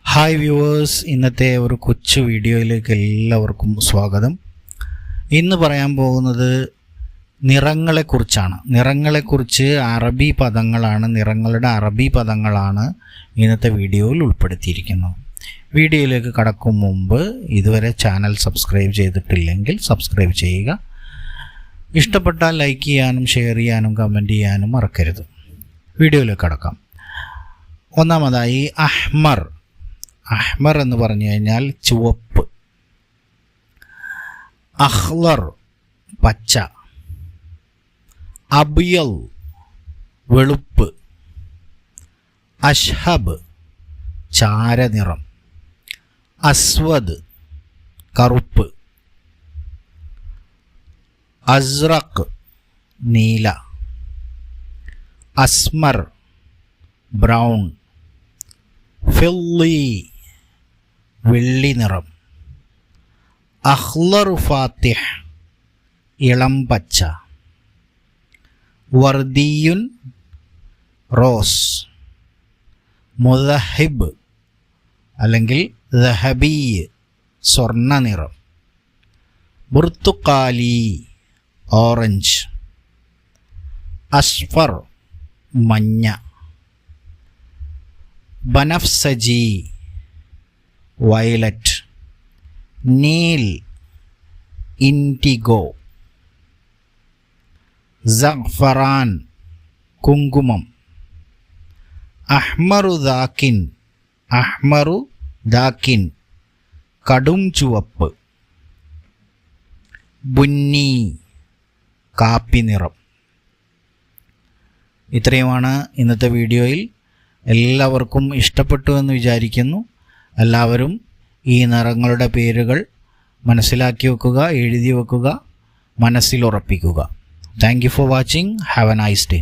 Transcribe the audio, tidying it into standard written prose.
Hi viewers, ഇന്നത്തെ ഒരു കൊച്ചു വീഡിയോയിലേക്ക് എല്ലാവർക്കും സ്വാഗതം. ഇന്ന് പറയാൻ പോകുന്നത് നിറങ്ങളെക്കുറിച്ചാണ്. നിറങ്ങളെക്കുറിച്ച് നിറങ്ങളുടെ അറബി പദങ്ങളാണ് ഇന്നത്തെ വീഡിയോയിൽ ഉൾപ്പെടുത്തിയിരിക്കുന്നത്. വീഡിയോയിലേക്ക് കടക്കും മുമ്പ് ഇതുവരെ ചാനൽ സബ്സ്ക്രൈബ് ചെയ്തിട്ടില്ലെങ്കിൽ സബ്സ്ക്രൈബ് ചെയ്യുക. ഇഷ്ടപ്പെട്ടാൽ ലൈക്ക് ചെയ്യാനും ഷെയർ ചെയ്യാനും കമൻറ്റ് ചെയ്യാനും മറക്കരുത്. വീഡിയോയിലേക്ക് കടക്കാം. ഒന്നാമതായി അഹ്മർ. അഹ്മർ എന്ന് പറഞ്ഞു കഴിഞ്ഞാൽ ചുവപ്പ്. അഖ്ളർ പച്ച. അബിയൽ വെളുപ്പ്. അഷ്ഹബ് ചാരനിറം. അസ്വദ് കറുപ്പ്. അസ്റഖ് നീല. അസ്മർ ബ്രൗൺ. ഫില്ലി വെള്ളി നിറം. അഖ്ളർ ഫാത്തിഹ് ഇളം പച്ച. വർദിയുൻ റോസ്. മുദഹിബ് അല്ലെങ്കിൽ ദഹബി സ്വർണ്ണ നിറം. ബുർത്തുക്കാലി ഓറഞ്ച്. അസ്ഫർ മഞ്ഞ. ബനഫ്സജി വയലറ്റ്. നീൽ ഇൻഡിഗോ. സഅഫറാൻ കുങ്കുമം. അഹ്മറു ദാക്കിൻ കടും ചുവപ്പ്. ബുന്നി കാപ്പി നിറം. ഇത്രയുമാണ് ഇന്നത്തെ വീഡിയോയിൽ. എല്ലാവർക്കും ഇഷ്ടപ്പെട്ടു എന്ന് വിചാരിക്കുന്നു. എല്ലാവരും ഈ നിറങ്ങളുടെ പേരുകൾ മനസ്സിലാക്കി വെക്കുക, എഴുതി വെക്കുക, മനസ്സിൽ ഉറപ്പിക്കുക. Thank you for watching. Have A nice day.